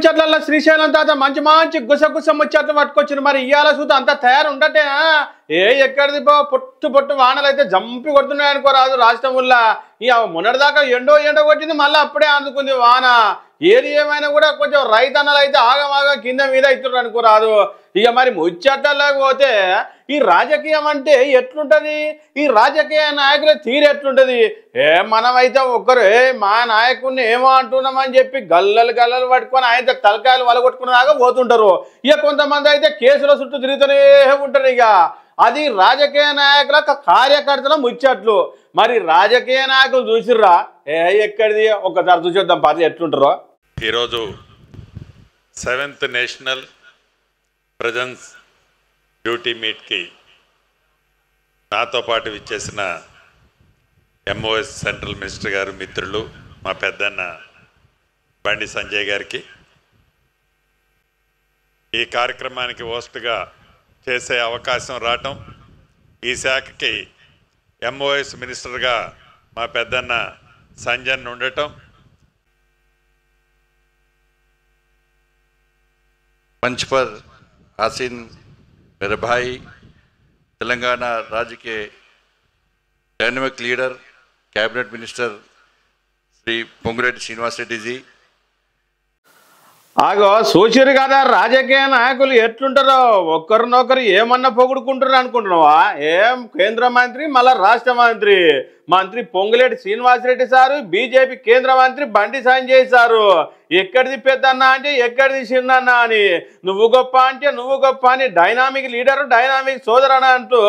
ముచ్చట్ల శ్రీశైలం తాత మంచి మంచి గుసగుస ముచ్చట్లు పట్టుకొచ్చిన మరి ఇయ్యాల సూత అంతా తయారు ఉండటే ఎక్కడిది పొట్టు పొట్టు వానలు అయితే జంపి కొడుతున్నాయి అనుకో రాదు రాష్ట్రంలో ఇక మొన్నటిదాకా ఎండో కొట్టింది మళ్ళీ అప్పుడే అందుకుంది వాన ఏది ఏమైనా కూడా కొంచెం రైతన్నలు అయితే ఆగమాగా కింద మీద అవుతున్నారు అనుకో రాదు ఇక మరి ముచ్చట్లలోకి పోతే ఈ రాజకీయం అంటే ఎట్లుంటది ఈ రాజకీయ నాయకుల తీరు ఎట్లుంటది మనమైతే ఒక్కరు మా నాయకుడిని ఏమో అంటున్నామని చెప్పి గల్లలు పట్టుకొని ఆయన తలకాయలు వలగొట్టుకునేదాకా పోతుంటారు ఇక కొంతమంది అయితే కేసుల చుట్టూ తిరుగుతూనే ఉంటారు ఇక అది రాజకీయ నాయకుల కార్యకర్తల ముచ్చట్లు మరి రాజకీయ నాయకులు చూసిర్రా ఎక్కడిది ఒక్కసారి చూసేద్దాం పార్టీ ఎట్లుంటారో ఈరోజు 7th నేషనల్ ప్రజెన్స్ డ్యూటీ మీట్కి నాతో పాటు విచ్చేసిన ఎంఓఎస్ సెంట్రల్ మినిస్టర్ గారు మిత్రులు మా పెద్దన్న బండి సంజయ్ గారికి ఈ కార్యక్రమానికి హోస్ట్గా చేసే అవకాశం రావటం ఈ శాఖకి ఎంఓఎస్ మినిస్టర్గా మా పెద్దన్న సంజయ్ ఉండటం मंच पर आसीन मेरे भाई तेलंगाना राज्य के dynamic leader cabinet minister Shri Pongireddy Srinivas Reddy ji ఆగో చూసిరు కదా రాజకీయ నాయకులు ఎట్లుంటారో ఒక్కరినొకరు ఏమన్నా పొగుడుకుంటారు అనుకుంటున్నావా కేంద్ర మంత్రి మళ్ళా రాష్ట్ర మంత్రి పొంగులేటి శ్రీనివాసరెడ్డి సారు బీజేపీ కేంద్ర మంత్రి బండి సంజయ్ సారు ఎక్కడిది పెద్దన్న అంటే ఎక్కడిది చిన్నన్న అని నువ్వు గొప్ప అంటే నువ్వు గొప్ప అని డైనామిక్ లీడరు డైనామిక్ సోదరణ అంటూ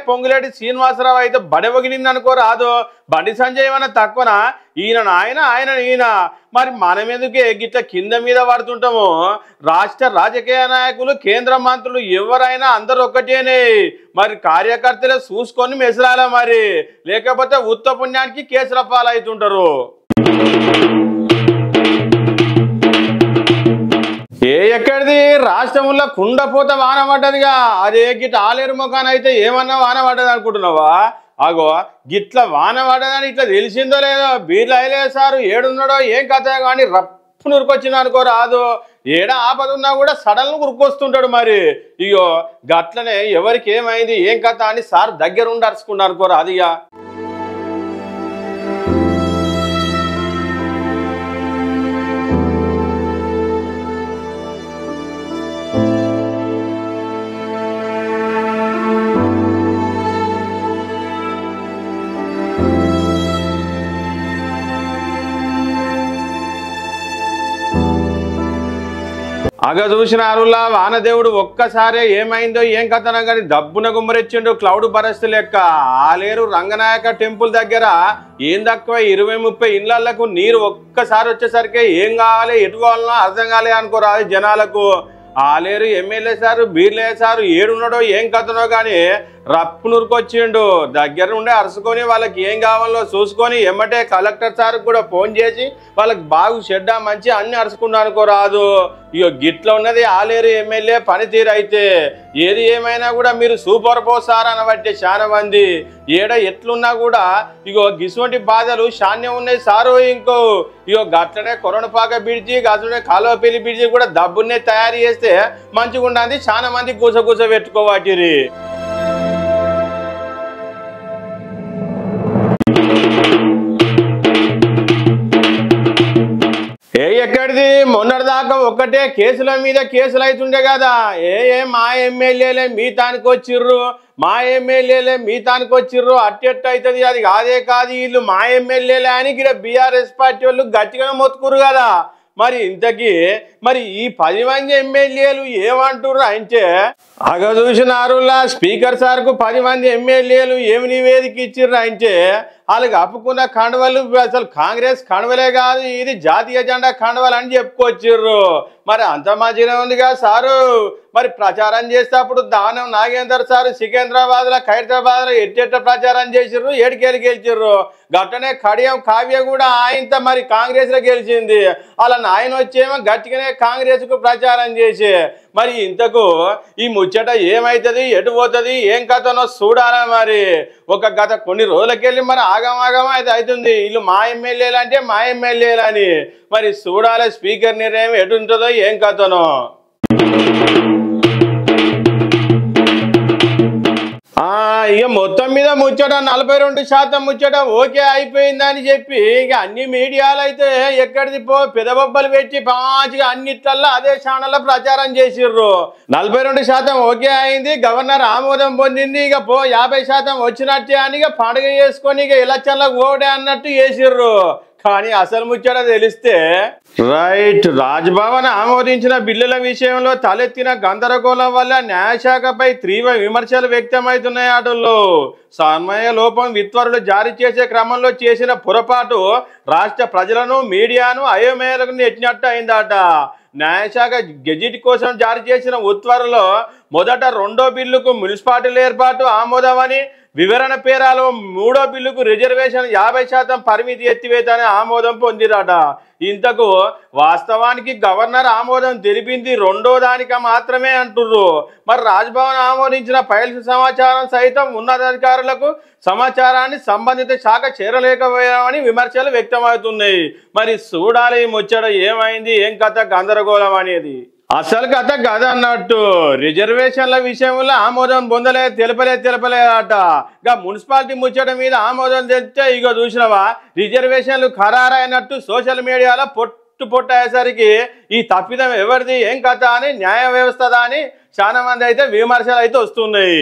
పొంగులేటి శ్రీనివాసరావు అయితే బడవగిలింది అనుకో రాదు బండి సంజయ్ ఏమన్నా తక్కువనా ఈయన మరి మనం ఎందుకు గిట్ల కింద మీద పడుతుంటాము రాష్ట్ర రాజకీయ నాయకులు కేంద్ర మంత్రులు ఎవరైనా అందరూ ఒక్కటేనే మరి కార్యకర్తలే చూసుకొని మెసరాల మరి లేకపోతే ఉత్త పుణ్యానికి కేసుల పాలవుతుంటారు ఎక్కడిది రాష్ట్రంలో కుండపోత వాన పడ్డదిగా అదే గిట్ల ఆలేరు ముఖాన అయితే ఏమన్నా వాన పడ్డది అనుకుంటున్నావా అగో గిట్ల వాన పడ్డదని ఇట్లా తెలిసిందో లేదో బీర్లు అయిలేదు సారు ఏడున్నాడో ఏం కథ కానీ రప్పు నురుకొచ్చింది అనుకో రాదు ఏడ ఆపద ఉన్నా కూడా సడన్ ఉరుకొస్తుంటాడు మరి ఇగో గట్లనే ఎవరికి ఏమైంది ఏం కథ అని సార్ దగ్గరుండి అరుచుకున్నారు అనుకో రాదిగా అగ చూసినారులా వానదేవుడు ఒక్కసారే ఏమైందో ఏం కథన కానీ దబ్బున గుమ్మరెచ్చిండు క్లౌడ్ బరస్తు లెక్క ఆలేరు రంగనాయక టెంపుల్ దగ్గర ఏం తక్కువ 20-30 ఇళ్లకు నీరు ఒక్కసారి వచ్చేసరికి ఏం కావాలి ఎటు కావాలనో అర్థం కాలే అనుకోరాదు జనాలకు ఆలేరు ఎమ్మెల్యే సారు బీర్లే సారు ఏడున్నాడో ఏం కథనో కానీ రప్పు నురుకొచ్చిండు దగ్గర ఉండే అరుచుకొని వాళ్ళకి ఏం కావాలో చూసుకొని ఎమ్మటే కలెక్టర్ సార్ కూడా ఫోన్ చేసి వాళ్ళకి బాగు చెడ్డ మంచి అన్ని అరుచుకున్నా అనుకోరాదు ఇగో గిట్ల ఉన్నది ఆలేరు ఎమ్మెల్యే పనితీరు అయితే ఏది ఏమైనా కూడా మీరు సూపర్ పోసార్ అనబట్టే చాలా మంది ఏడ ఎట్లున్నా కూడా ఇగో గిసువంటి బాధలు శాన్యం ఉన్నాయి సారు ఇంకో ఇగో గట్లనే కొరణపాక బిడ్జి గట్లనే కాలువపల్లి బిడ్జి కూడా దబ్బునే తయారు చేస్తే మంచిగా ఉండాలి చాలా మంది గుసగుస పెట్టుకోవాటిరి ఎక్కడిది మొన్నటిదాకా ఒక్కటే కేసుల మీద కేసులు అవుతుండే కదా మా ఎమ్మెల్యేలే మీ తానికి వచ్చిర్రు మా ఎమ్మెల్యేలే మీ తానికి వచ్చిర్రు అట్టెట్టు అవుతుంది అది కాదే కాదు వీళ్ళు మా ఎమ్మెల్యేలే అని ఇక్కడ బీఆర్ఎస్ పార్టీ వాళ్ళు గట్టిగా మొత్తుకురు కదా మరి ఇంతకీ మరి ఈ 10 మంది ఎమ్మెల్యేలు ఏమంటుర్రు అంటే అగ చూసినారులా స్పీకర్ సార్కు 10 మంది ఎమ్మెల్యేలు ఏమి నివేదిక ఇచ్చిర్రు అంటే వాళ్ళకి అప్పుకున్న కండవలు అసలు కాంగ్రెస్ కండవలే కాదు ఇది జాతీయ జెండా కండవలు అని చెప్పుకొచ్చిర్రు మరి అంత మంచిగా ఉందిగా సారు మరి ప్రచారం చేసేటప్పుడు దానం నాగేందర్ సారు సికింద్రాబాద్లో ఖైరతాబాద్లో ఎట్టెట్ట ప్రచారం చేసిర్రు ఏడికేళ్ళు గెలిచిర్రు గట్టనే కడియం కావ్య కూడా ఆయనతో మరి కాంగ్రెస్లో గెలిచింది అలా ఆయన వచ్చేమో గట్టిగానే కాంగ్రెస్కు ప్రచారం చేసి మరి ఇంతకు ఈ ముచ్చట ఏమైతుంది, ఎటు పోతుంది, ఏం కథనో చూడాలా. మరి గత కొన్ని రోజులకెళ్ళి మరి ఆగమాగం అయితే అవుతుంది. వీళ్ళు మా ఎమ్మెల్యేలు అంటే మా ఎమ్మెల్యేలు అని. మరి చూడాలి స్పీకర్ నిర్ణయం ఎటు ఉంటుందో ఏం కథనో. ఇక మొత్తం మీద ముచ్చట 42% ముచ్చట ఓకే అయిపోయిందని చెప్పి ఇక అన్ని మీడియాలు అయితే ఎక్కడిది పెదబొబ్బలు పెట్టి పాచిగా అన్నిట్లల్లో అదే ఛానల్లో ప్రచారం చేసిర్రు. 42% ఓకే అయింది, గవర్నర్ ఆమోదం పొందింది, ఇక 50% వచ్చినట్టే అని ఇక పండుగ చేసుకొని ఇక ఎలక్షన్లకు ఓడే అన్నట్టు చేసిర్రు. కానీ అసలు ముచ్చట తెలిస్తే రైట్, రాజ్భవన్ ఆమోదించిన బిల్లుల విషయంలో తలెత్తిన గందరగోళం వల్ల న్యాయశాఖపై తీవ్ర విమర్శలు వ్యక్తమవుతున్నాయి. అటుల్లో సమయ లోపం, విత్వరులు జారీ చేసే క్రమంలో చేసిన పొరపాటు రాష్ట్ర ప్రజలను మీడియాను అయోమయాలకు నెట్టినట్టు అయిందట. న్యాయశాఖ గెజిట్ కోసం జారీ చేసిన ఉత్తర్వులో మొదట 2వ బిల్లుకు మున్సిపాలిటీల ఏర్పాటు ఆమోదమని, వివరణ పేరాలో 3వ బిల్లుకు రిజర్వేషన్ 50% పరిమితి ఎత్తివేతని ఆమోదం పొందిరట. ఇంతకు వాస్తవానికి గవర్నర్ ఆమోదం తెలిపింది 2వ దానికి మాత్రమే అంటుర్రు. మరి రాజ్భవన్ ఆమోదించిన ఫైల్స్ సమాచారం సైతం ఉన్నతాధికారులకు సమాచారాన్ని సంబంధిత శాఖ చేరలేకపోయామని విమర్శలు వ్యక్తమవుతున్నాయి. మరి చూడాలి ముచ్చట ఏమైంది, ఏం కథ గందరగోళం అనేది. అసలు కథ కథ అన్నట్టు రిజర్వేషన్ల విషయంలో ఆమోదం తెలపలేదట. ఇక మున్సిపాలిటీ ముచ్చట మీద ఆమోదం తెస్తే ఇక చూసినవా రిజర్వేషన్లు ఖరారైనట్టు సోషల్ మీడియాలో పొట్టయ్యేసరికి ఈ తప్పిదం ఎవరిది, ఏం కథ అని న్యాయ వ్యవస్థ అని చాలా మంది అయితే విమర్శలు అయితే వస్తున్నాయి.